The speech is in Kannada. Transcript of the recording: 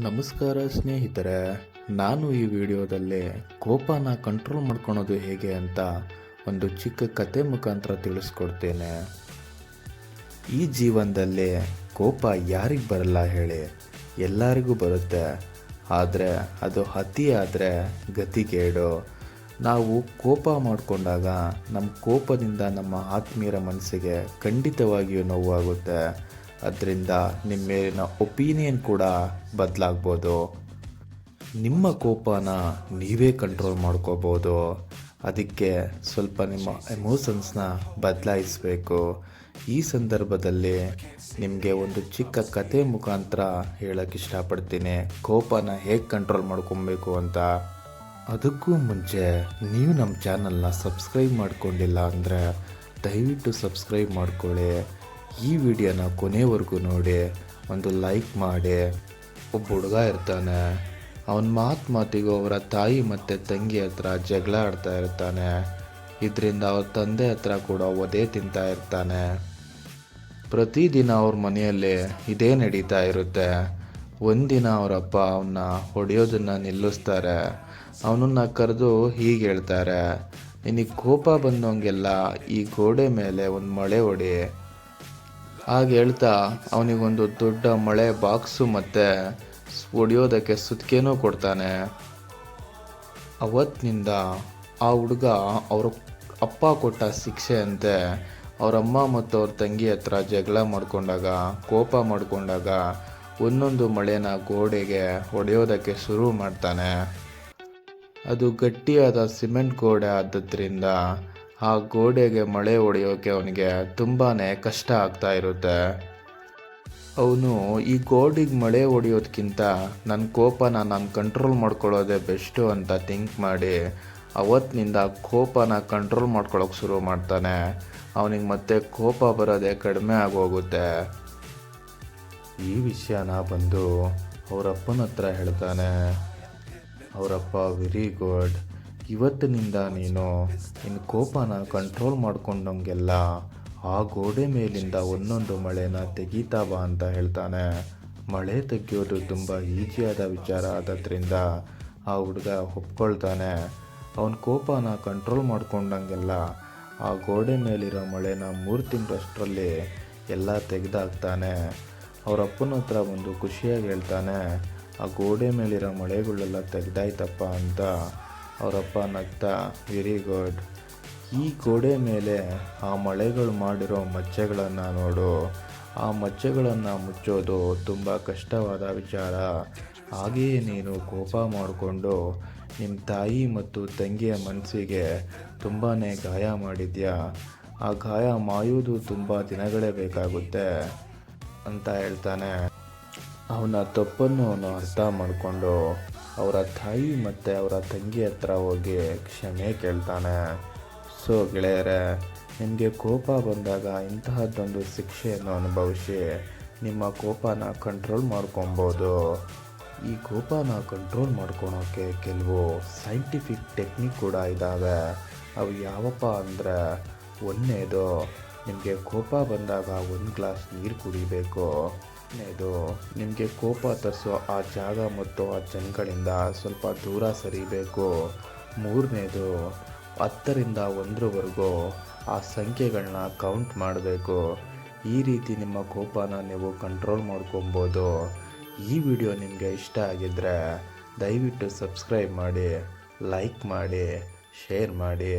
ನಮಸ್ಕಾರ ಸ್ನೇಹಿತರೆ, ನಾನು ಈ ವಿಡಿಯೋದಲ್ಲಿ ಕೋಪನ ಕಂಟ್ರೋಲ್ ಮಾಡ್ಕೊಳೋದು ಹೇಗೆ ಅಂತ ಒಂದು ಚಿಕ್ಕ ಕತೆ ಮುಖಾಂತರ ತಿಳಿಸ್ಕೊಡ್ತೇನೆ. ಈ ಜೀವನದಲ್ಲಿ ಕೋಪ ಯಾರಿಗೆ ಬರಲ್ಲ ಹೇಳಿ, ಎಲ್ಲರಿಗೂ ಬರುತ್ತೆ. ಆದರೆ ಅದು ಅತಿಯಾದರೆ ಗತಿಗೇಡು. ನಾವು ಕೋಪ ಮಾಡಿಕೊಂಡಾಗ ನಮ್ಮ ಕೋಪದಿಂದ ನಮ್ಮ ಆತ್ಮೀಯರ ಮನಸ್ಸಿಗೆ ಖಂಡಿತವಾಗಿಯೂ ನೋವಾಗುತ್ತೆ. ಅದರಿಂದ ನಿಮ್ಮ ಮೇಲಿನ ಒಪಿನಿಯನ್ ಕೂಡ ಬದಲಾಗ್ಬೋದು. ನಿಮ್ಮ ಕೋಪನ ನೀವೇ ಕಂಟ್ರೋಲ್ ಮಾಡ್ಕೋಬೋದು. ಅದಕ್ಕೆ ಸ್ವಲ್ಪ ನಿಮ್ಮ ಎಮೋಷನ್ಸ್ನ ಬದಲಾಯಿಸಬೇಕು. ಈ ಸಂದರ್ಭದಲ್ಲಿ ನಿಮಗೆ ಒಂದು ಚಿಕ್ಕ ಕತೆ ಮುಖಾಂತರ ಹೇಳೋಕ್ಕೆ ಇಷ್ಟಪಡ್ತೀನಿ, ಕೋಪನ ಹೇಗೆ ಕಂಟ್ರೋಲ್ ಮಾಡ್ಕೊಬೇಕು ಅಂತ. ಅದಕ್ಕೂ ಮುಂಚೆ ನೀವು ನಮ್ಮ ಚಾನಲ್ನ ಸಬ್ಸ್ಕ್ರೈಬ್ ಮಾಡ್ಕೊಂಡಿಲ್ಲ ಅಂದರೆ ದಯವಿಟ್ಟು ಸಬ್ಸ್ಕ್ರೈಬ್ ಮಾಡ್ಕೊಳ್ಳಿ. ಈ ವಿಡಿಯೋನ ಕೊನೆವರೆಗೂ ನೋಡಿ, ಒಂದು ಲೈಕ್ ಮಾಡಿ. ಒಬ್ಬ ಹುಡುಗ ಇರ್ತಾನೆ. ಅವನ ಮಾತಿಗೂ ಅವರ ತಾಯಿ ಮತ್ತು ತಂಗಿ ಹತ್ರ ಜಗಳ ಆಡ್ತಾ ಇರ್ತಾನೆ. ಇದರಿಂದ ಅವ್ರ ತಂದೆ ಹತ್ರ ಕೂಡ ಒದೆ ತಿಂತಾ ಇರ್ತಾನೆ. ಪ್ರತಿದಿನ ಅವ್ರ ಮನೆಯಲ್ಲಿ ಇದೇ ನಡೀತಾ ಇರುತ್ತೆ. ಒಂದಿನ ಅವರಪ್ಪ ಅವನ್ನ ಹೊಡೆಯೋದನ್ನು ನಿಲ್ಲಿಸ್ತಾರೆ. ಅವನನ್ನು ಕರೆದು ಹೀಗೆ ಹೇಳ್ತಾರೆ, ನಿನಗೆ ಕೋಪ ಬಂದಂಗೆಲ್ಲ ಈ ಗೋಡೆ ಮೇಲೆ ಒಂದು ಮಳೆ ಹೊಡಿ. ಹಾಗೆ ಹೇಳ್ತಾ ಅವನಿಗೊಂದು ದೊಡ್ಡ ಮಳೆ ಬಾಕ್ಸು ಮತ್ತು ಹೊಡೆಯೋದಕ್ಕೆ ಸುತ್ತಿಗೆನೂ ಕೊಡ್ತಾನೆ. ಅವತ್ತಿನಿಂದ ಆ ಹುಡುಗ ಅವ್ರ ಅಪ್ಪ ಕೊಟ್ಟ ಶಿಕ್ಷೆ ಅಂತೆ ಅವರಮ್ಮ ಮತ್ತು ಅವ್ರ ತಂಗಿ ಹತ್ರ ಜಗಳ ಮಾಡಿಕೊಂಡಾಗ, ಕೋಪ ಮಾಡಿಕೊಂಡಾಗ ಒಂದೊಂದು ಮಳೆನ ಗೋಡೆಗೆ ಹೊಡೆಯೋದಕ್ಕೆ ಶುರು ಮಾಡ್ತಾನೆ. ಅದು ಗಟ್ಟಿಯಾದ ಸಿಮೆಂಟ್ ಗೋಡೆ ಆದದ್ರಿಂದ ಆ ಗೋಡೆಗೆ ಮಳೆ ಹೊಡೆಯೋಕೆ ಅವನಿಗೆ ತುಂಬಾ ಕಷ್ಟ ಆಗ್ತಾ ಇರುತ್ತೆ. ಅವನು ಈ ಗೋಡೆಗೆ ಮಳೆ ಹೊಡೆಯೋದಕ್ಕಿಂತ ನನ್ನ ಕೋಪನ ನಾನು ಕಂಟ್ರೋಲ್ ಮಾಡ್ಕೊಳ್ಳೋದೇ ಬೆಸ್ಟು ಅಂತ ಥಿಂಕ್ ಮಾಡಿ ಅವತ್ತಿನಿಂದ ಕೋಪನ ಕಂಟ್ರೋಲ್ ಮಾಡ್ಕೊಳ್ಳೋಕೆ ಶುರು ಮಾಡ್ತಾನೆ. ಅವನಿಗೆ ಮತ್ತೆ ಕೋಪ ಬರೋದೇ ಕಡಿಮೆ ಆಗೋಗುತ್ತೆ. ಈ ವಿಷಯನ ಬಂದು ಅವರಪ್ಪನ ಹತ್ರ ಹೇಳ್ತಾನೆ. ಅವರಪ್ಪ, ವೆರಿ ಗುಡ್, ಇವತ್ತಿನಿಂದ ನೀನು ನಿನ್ನ ಕೋಪನ ಕಂಟ್ರೋಲ್ ಮಾಡ್ಕೊಂಡಂಗೆಲ್ಲ ಆ ಗೋಡೆ ಮೇಲಿಂದ ಒಂದೊಂದು ಮಳೆನ ತೆಗೀತಾ ಬಾ ಅಂತ ಹೇಳ್ತಾನೆ. ಮಳೆ ತೆಗೆಯೋದು ತುಂಬ ಈಸಿಯಾದ ವಿಚಾರ ಆದದ್ರಿಂದ ಆ ಹುಡುಗ ಒಪ್ಕೊಳ್ತಾನೆ. ಅವನ ಕೋಪನ ಕಂಟ್ರೋಲ್ ಮಾಡ್ಕೊಂಡಂಗೆಲ್ಲ ಆ ಗೋಡೆ ಮೇಲಿರೋ ಮಳೆನ 3 ತಿಂಗಳಷ್ಟರಲ್ಲಿ ಎಲ್ಲ ತೆಗೆದಾಕ್ತಾನೆ. ಅವರಪ್ಪನ ಹತ್ರ ಒಂದು ಖುಷಿಯಾಗಿ ಹೇಳ್ತಾನೆ, ಆ ಗೋಡೆ ಮೇಲಿರೋ ಮಳೆಗಳೆಲ್ಲ ತೆಗೆದಾಯ್ತಪ್ಪ ಅಂತ. ಅವರಪ್ಪ ನಗ್ತಾ, ವೆರಿ ಗುಡ್, ಈ ಗೋಡೆ ಮೇಲೆ ಆ ಮಳೆಗಳು ಮಾಡಿರೋ ಮಚ್ಚೆಗಳನ್ನು ನೋಡು. ಆ ಮಚ್ಚೆಗಳನ್ನು ಮುಚ್ಚೋದು ತುಂಬ ಕಷ್ಟವಾದ ವಿಚಾರ. ಹಾಗೆಯೇ ನೀನು ಕೋಪ ಮಾಡಿಕೊಂಡು ನಿಮ್ಮ ತಾಯಿ ಮತ್ತು ತಂಗಿಯ ಮನಸ್ಸಿಗೆ ತುಂಬಾ ಗಾಯ ಮಾಡಿದ್ಯಾ. ಆ ಗಾಯ ಮಾಯುವುದು ತುಂಬ ದಿನಗಳೇ ಬೇಕಾಗುತ್ತೆ ಅಂತ ಹೇಳ್ತಾನೆ. ಅವನ ತಪ್ಪನ್ನು ಅವನು ಅರ್ಥ ಮಾಡಿಕೊಂಡು ಅವರ ತಾಯಿ ಮತ್ತು ಅವರ ತಂಗಿ ಹತ್ರ ಹೋಗಿ ಕ್ಷಮೆ ಕೇಳ್ತಾನೆ. ಸೊ ಗೆಳೆಯರೇ, ನಿಮಗೆ ಕೋಪ ಬಂದಾಗ ಇಂತಹದ್ದೊಂದು ಶಿಕ್ಷೆಯನ್ನು ಅನುಭವಿಸಿ ನಿಮ್ಮ ಕೋಪನ ಕಂಟ್ರೋಲ್ ಮಾಡ್ಕೊಬೋದು. ಈ ಕೋಪನ ಕಂಟ್ರೋಲ್ ಮಾಡ್ಕೊಳೋಕ್ಕೆ ಕೆಲವು ಸೈಂಟಿಫಿಕ್ ಟೆಕ್ನಿಕ್ ಕೂಡ ಇದ್ದಾವೆ. ಅವು ಯಾವಪ್ಪ ಅಂದರೆ, ಒಂದನೇದು, ನಿಮಗೆ ಕೋಪ ಬಂದಾಗ 1 ಗ್ಲಾಸ್ ನೀರು ಕುಡಿಬೇಕು. ಎರಡನೇದು, ನಿಮಗೆ ಕೋಪ ತರಿಸೋ ಆ ಜಾಗ ಮತ್ತು ಆ ಜನಗಳಿಂದ ಸ್ವಲ್ಪ ದೂರ ಸರಿಬೇಕು. ಮೂರನೇದು, 10ರಿಂದ 1ರವರೆಗೂ ಆ ಸಂಖ್ಯೆಗಳನ್ನ ಕೌಂಟ್ ಮಾಡಬೇಕು. ಈ ರೀತಿ ನಿಮ್ಮ ಕೋಪನ ನೀವು ಕಂಟ್ರೋಲ್ ಮಾಡ್ಕೊಬೋದು. ಈ ವಿಡಿಯೋ ನಿಮಗೆ ಇಷ್ಟ ಆಗಿದ್ದರೆ ದಯವಿಟ್ಟು ಸಬ್ಸ್ಕ್ರೈಬ್ ಮಾಡಿ, ಲೈಕ್ ಮಾಡಿ, ಶೇರ್ ಮಾಡಿ.